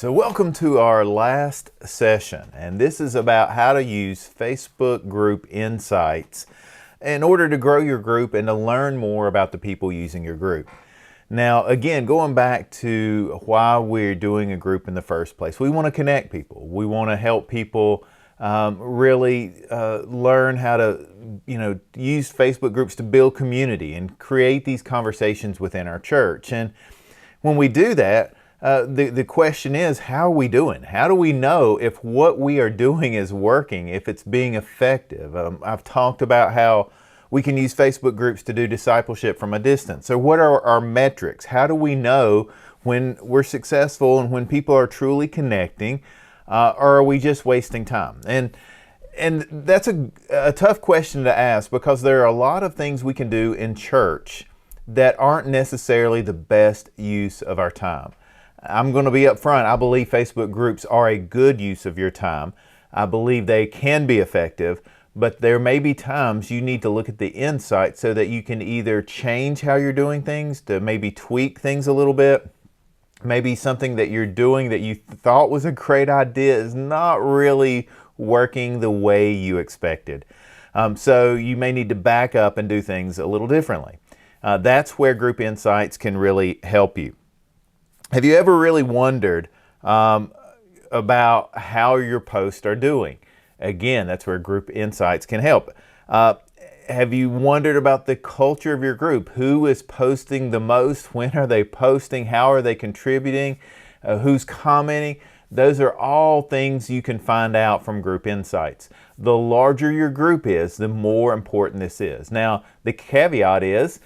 So welcome to our last session, and this is about how to use Facebook group insights in order to grow your group and to learn more about the people using your group. Now, again, going back to why we're doing a group in the first place, we want to connect people. We want to help people really learn how to, use Facebook groups to build community and create these conversations within our church. And when we do that, the question is, how are we doing? How do we know if what we are doing is working, if it's being effective? I've talked about how we can use Facebook groups to do discipleship from a distance. So what are our metrics? How do we know when we're successful and when people are truly connecting, or are we just wasting time? And that's a tough question to ask, because there are a lot of things we can do in church that aren't necessarily the best use of our time. I'm going to be upfront. I believe Facebook groups are a good use of your time. I believe they can be effective, but there may be times you need to look at the insight so that you can either change how you're doing things, to maybe tweak things a little bit. Maybe something that you're doing that you thought was a great idea is not really working the way you expected. So you may need to back up and do things a little differently. That's where group insights can really help you. Have you ever really wondered about how your posts are doing? Again, that's where group insights can help. Have you wondered about the culture of your group? Who is posting the most? When are they posting? How are they contributing? Who's commenting? Those are all things you can find out from group insights. The larger your group is, the more important this is. Now, the caveat is,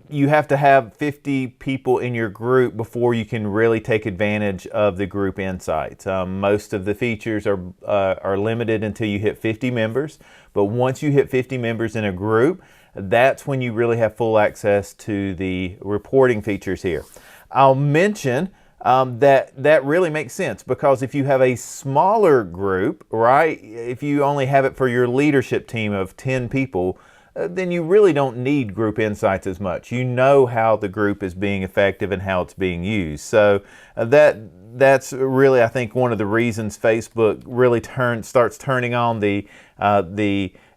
you have to have 50 people in your group before you can really take advantage of the group insights. Most of the features are limited until you hit 50 members, but once you hit 50 members in a group, that's when you really have full access to the reporting features here. I'll mention that really makes sense, because if you have a smaller group, right, if you only have it for your leadership team of 10 people, then you really don't need group insights as much. You know how the group is being effective and how it's being used. So that's really, I think, one of the reasons Facebook really starts turning on the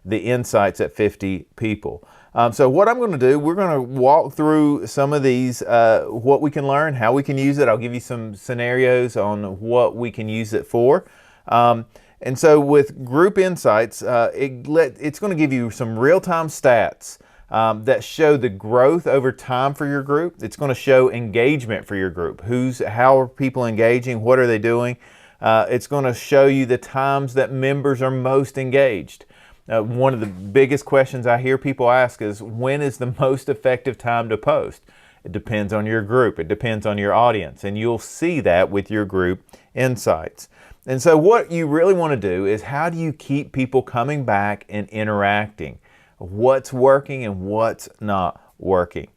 insights at 50 people. So what I'm going to do, we're going to walk through some of these, what we can learn, how we can use it. I'll give you some scenarios on what we can use it for. And so with group insights, it's going to give you some real-time stats that show the growth over time for your group. It's going to show engagement for your group. How are people engaging? What are they doing? It's going to show you the times that members are most engaged. One of the biggest questions I hear people ask is, when is the most effective time to post? It depends on your group. It depends on your audience. And you'll see that with your group insights. And so what you really want to do is, how do you keep people coming back and interacting? What's working and what's not working?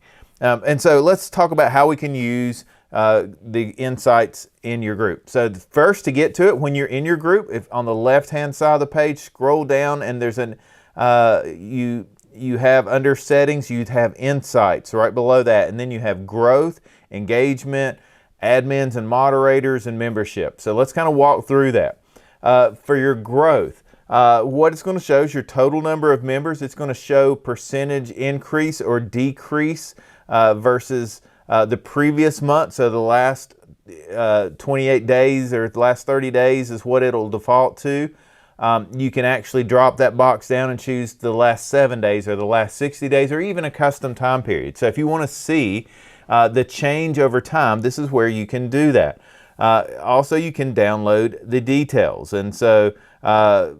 And so let's talk about how we can use the insights in your group. So first, to get to it, when you're in your group, if on the left-hand side of the page, scroll down, and there's you have under settings, you have insights right below that, and then you have growth, engagement, admins and moderators, and membership. So let's kind of walk through that. For your growth, what it's going to show is your total number of members. It's going to show percentage increase or decrease versus the previous month. So the last 28 days or the last 30 days is what it'll default to. You can actually drop that box down and choose the last 7 days or the last 60 days, or even a custom time period. So if you want to see the change over time, this is where you can do that. Also, you can download the details. And so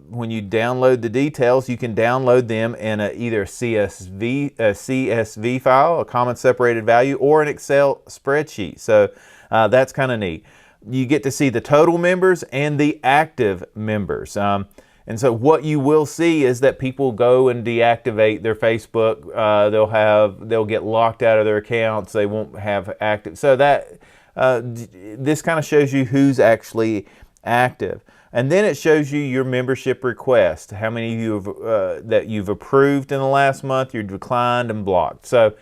when you download the details, you can download them in either a CSV file, a common separated value, or an Excel spreadsheet. So that's kind of neat. You get to see the total members and the active members. And so what you will see is that people go and deactivate their Facebook. They'll get locked out of their accounts. They won't have active. So that this kind of shows you who's actually active. And then it shows you your membership request, how many of you have, that you've approved in the last month, you've declined and blocked. So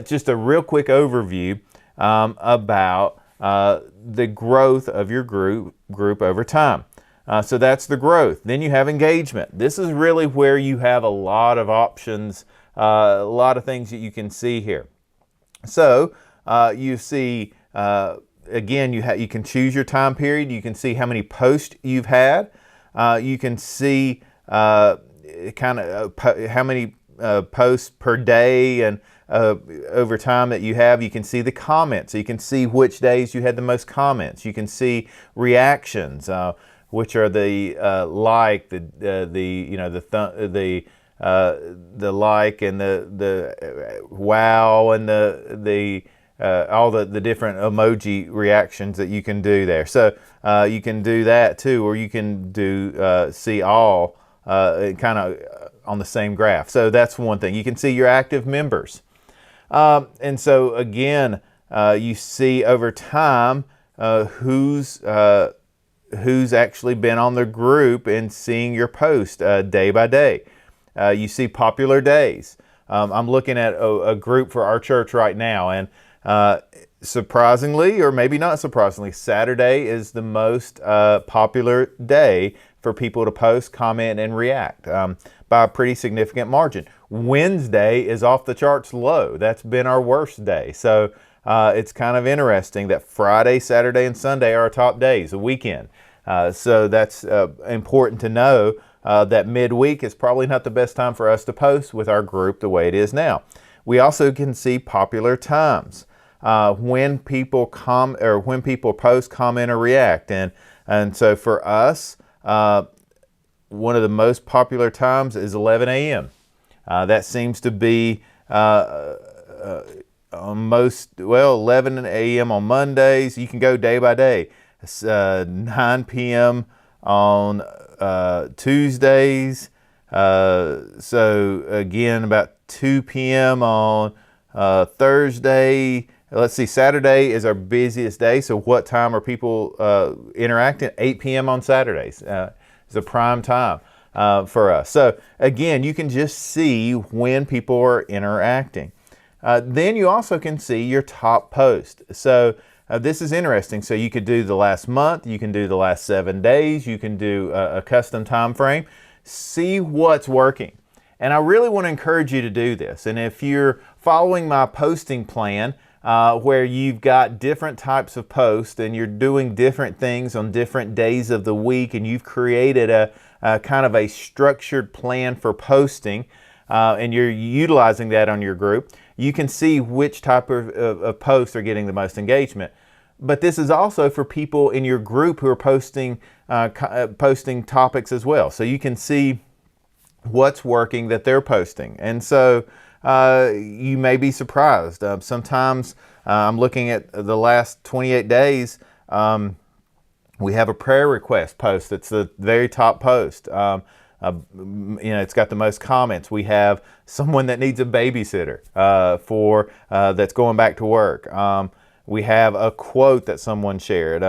just a real quick overview about the growth of your group over time. So that's the growth. Then you have engagement. This is really where you have a lot of options, a lot of things that you can see here. So you see, again, you can choose your time period. You can see how many posts you've had. You can see how many posts per day and over time that you have. You can see the comments. So you can see which days you had the most comments. You can see reactions, which are the like, the like and the wow and the all the different emoji reactions that you can do there. So you can do that too, or you can do see all kind of on the same graph. So that's one thing. You can see your active members. And so again, you see over time who's actually been on the group and seeing your post day by day. You see popular days. I'm looking at a group for our church right now, and surprisingly, or maybe not surprisingly, Saturday is the most popular day for people to post, comment, and react by a pretty significant margin. Wednesday is off the charts low. That's been our worst day. So it's kind of interesting that Friday, Saturday, and Sunday are our top days, a weekend. So that's important to know that midweek is probably not the best time for us to post with our group the way it is now. We also can see popular times when people post, comment, or react, and so for us, one of the most popular times is 11 a.m. That seems to be 11 a.m. on Mondays. You can go day by day. 9 p.m. on Tuesdays. So again, about 2 p.m. on Thursday. Let's see, Saturday is our busiest day. So what time are people interacting? 8 p.m. on Saturdays is a prime time for us. So again, you can just see when people are interacting. Then you also can see your top post. So this is interesting. So you could do the last month, you can do the last 7 days, you can do a custom time frame. See what's working. And I really want to encourage you to do this. And if you're following my posting plan, where you've got different types of posts and you're doing different things on different days of the week, and you've created a kind of a structured plan for posting, and you're utilizing that on your group, you can see which type of posts are getting the most engagement. But this is also for people in your group who are posting topics as well. So you can see what's working that they're posting. And so you may be surprised. Sometimes I'm looking at the last 28 days. We have a prayer request post. It's the very top post. It's got the most comments. We have someone that needs a babysitter that's going back to work. We have a quote that someone shared.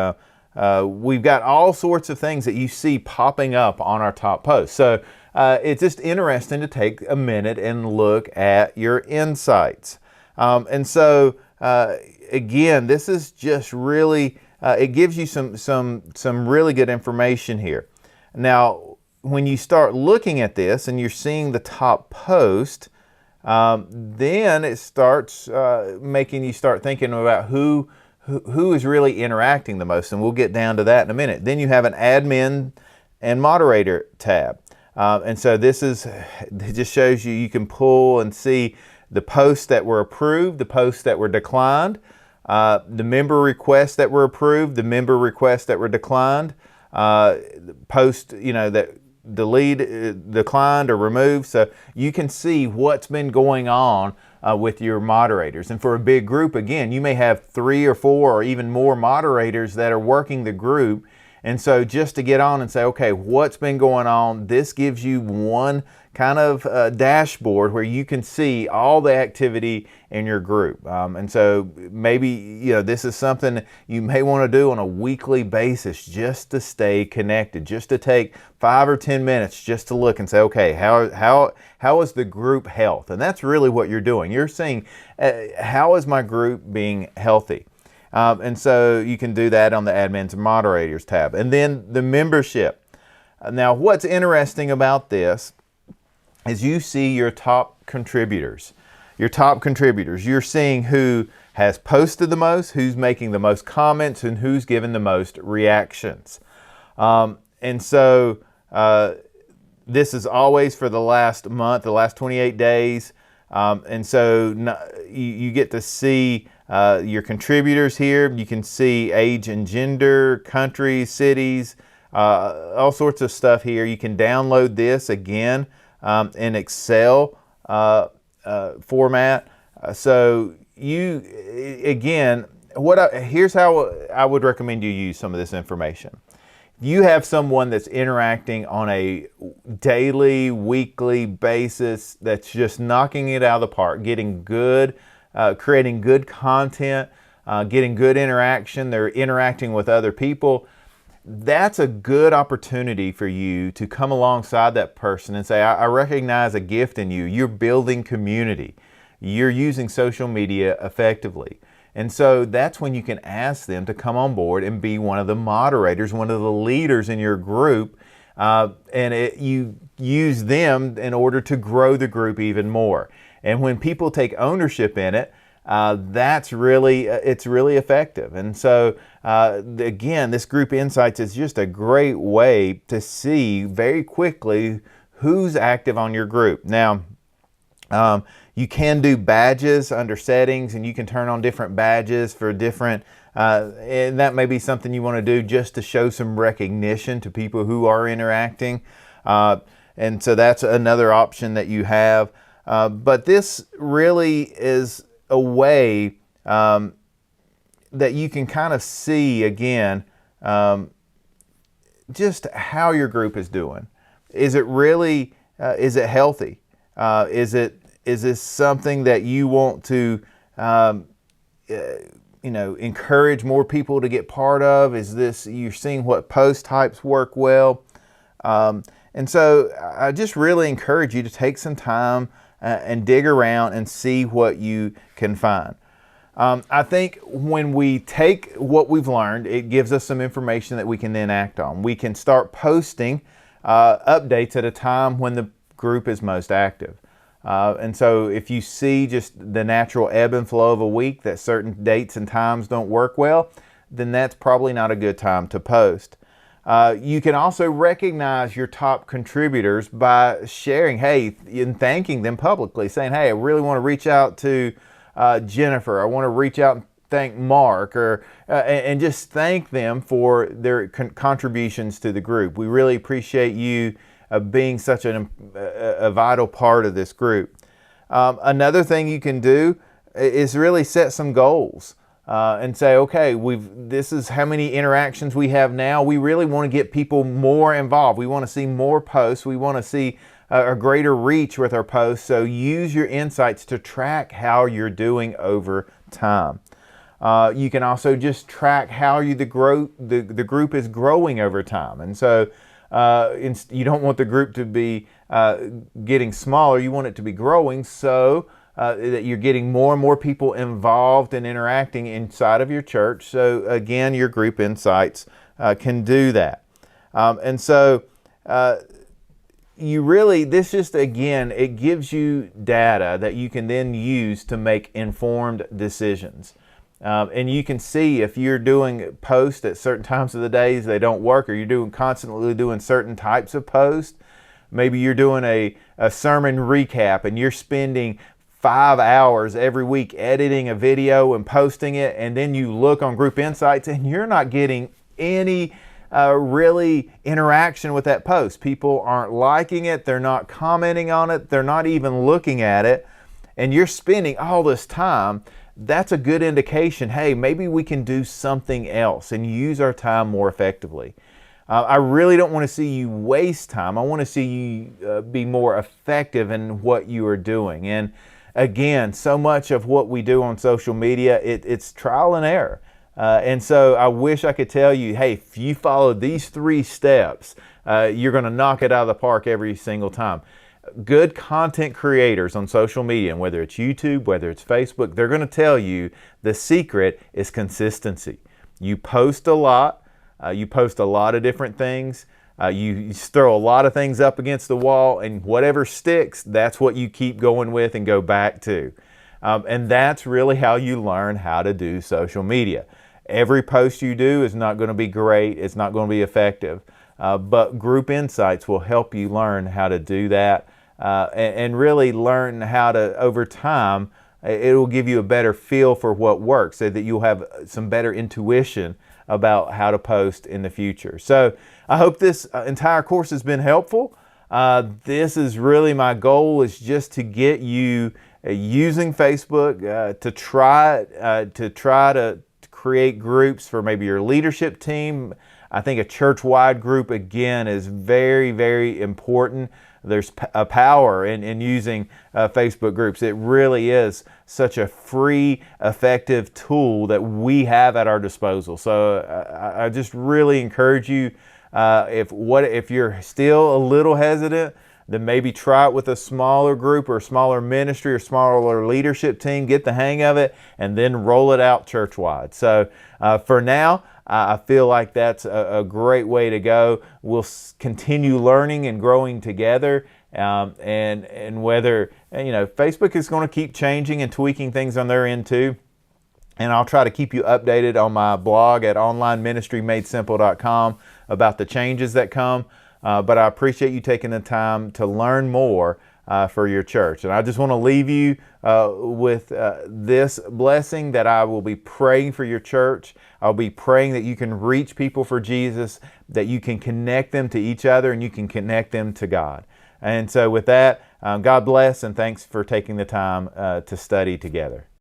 We've got all sorts of things that you see popping up on our top post. So it's just interesting to take a minute and look at your insights. And so again, this is just really, it gives you some really good information here. Now, when you start looking at this and you're seeing the top post, then it starts making you start thinking about who is really interacting the most, and we'll get down to that in a minute. Then you have an admin and moderator tab. And so it just shows you can pull and see the posts that were approved, the posts that were declined, the member requests that were approved, the member requests that were declined, post, that declined or removed. So you can see what's been going on with your moderators. And for a big group, again, you may have 3 or 4 or even more moderators that are working the group. And so just to get on and say, okay, what's been going on? This gives you one kind of dashboard where you can see all the activity in your group. And so maybe, this is something you may want to do on a weekly basis just to stay connected, just to take 5 or 10 minutes just to look and say, okay, how is the group health? And that's really what you're doing. You're seeing, how is my group being healthy? And so you can do that on the admins and moderators tab. And then the membership. Now, what's interesting about this is you see your top contributors. Your top contributors. You're seeing who has posted the most, who's making the most comments, and who's given the most reactions. And so this is always for the last month, the last 28 days. And so you get to see your contributors here. You can see age and gender, countries, cities, all sorts of stuff here. You can download this again in Excel format. So you, again, here's how I would recommend you use some of this information. You have someone that's interacting on a daily, weekly basis that's just knocking it out of the park, getting good, creating good content, getting good interaction. They're interacting with other people. That's a good opportunity for you to come alongside that person and say, I recognize a gift in you. You're building community. You're using social media effectively. And so that's when you can ask them to come on board and be one of the moderators, one of the leaders in your group. You use them in order to grow the group even more. And when people take ownership in it, it's really effective. And so again, this Group Insights is just a great way to see very quickly who's active on your group. Now, you can do badges under settings, and you can turn on different badges for different, and that may be something you want to do just to show some recognition to people who are interacting. And so that's another option that you have. But this really is a way that you can kind of see, again, just how your group is doing. Is it really, is it healthy? Is this something that you want to, encourage more people to get part of? Is this, you're seeing what post types work well? And so I just really encourage you to take some time and dig around and see what you can find. I think when we take what we've learned, it gives us some information that we can then act on. We can start posting updates at a time when the group is most active. And so if you see just the natural ebb and flow of a week, that certain dates and times don't work well, then that's probably not a good time to post. You can also recognize your top contributors by sharing, hey, and thanking them publicly, saying, hey, I really want to reach out to Jennifer. I want to reach out and thank Mark, and just thank them for their contributions to the group. We really appreciate you being such a vital part of this group. Another thing you can do is really set some goals and say, okay, this is how many interactions we have now. We really want to get people more involved. We want to see more posts. We want to see a greater reach with our posts. So use your insights to track how you're doing over time. You can also just track how the group is growing over time. And so you don't want the group to be getting smaller. You want it to be growing so that you're getting more and more people involved and interacting inside of your church. So again, your Group Insights can do that. And so this just, again, it gives you data that you can then use to make informed decisions. And you can see if you're doing posts at certain times of the days they don't work, or you're constantly doing certain types of posts. Maybe you're doing a sermon recap and you're spending 5 hours every week editing a video and posting it, and then you look on Group Insights and you're not getting any really interaction with that post. People aren't liking it, they're not commenting on it, they're not even looking at it, and you're spending all this time. That's a good indication, hey, maybe we can do something else and use our time more effectively. I really don't want to see you waste time. I want to see you be more effective in what you are doing. And again, so much of what we do on social media, it's trial and error. And so I wish I could tell you, hey, if you follow these 3 steps, you're going to knock it out of the park every single time. Good content creators on social media, and whether it's YouTube, whether it's Facebook, they're going to tell you the secret is consistency. You post a lot, you post a lot of different things, you throw a lot of things up against the wall, and whatever sticks, that's what you keep going with and go back to. And that's really how you learn how to do social media. Every post you do is not going to be great, it's not going to be effective, but Group Insights will help you learn how to do that and really learn how to, over time, it will give you a better feel for what works so that you'll have some better intuition about how to post in the future. So I hope this entire course has been helpful. This is really my goal, is just to get you using Facebook to try to create groups for maybe your leadership team. I think a church-wide group, again, is very, very important. There's a power in using Facebook groups. It really is such a free, effective tool that we have at our disposal. So I just really encourage you, if you're still a little hesitant, then maybe try it with a smaller group or a smaller ministry or smaller leadership team, get the hang of it, and then roll it out church-wide. So for now, I feel like that's a great way to go. We'll continue learning and growing together, and whether, Facebook is going to keep changing and tweaking things on their end too. And I'll try to keep you updated on my blog at onlineministrymadesimple.com about the changes that come. But I appreciate you taking the time to learn more for your church. And I just want to leave you with this blessing, that I will be praying for your church. I'll be praying that you can reach people for Jesus, that you can connect them to each other, and you can connect them to God. And so with that, God bless, and thanks for taking the time to study together.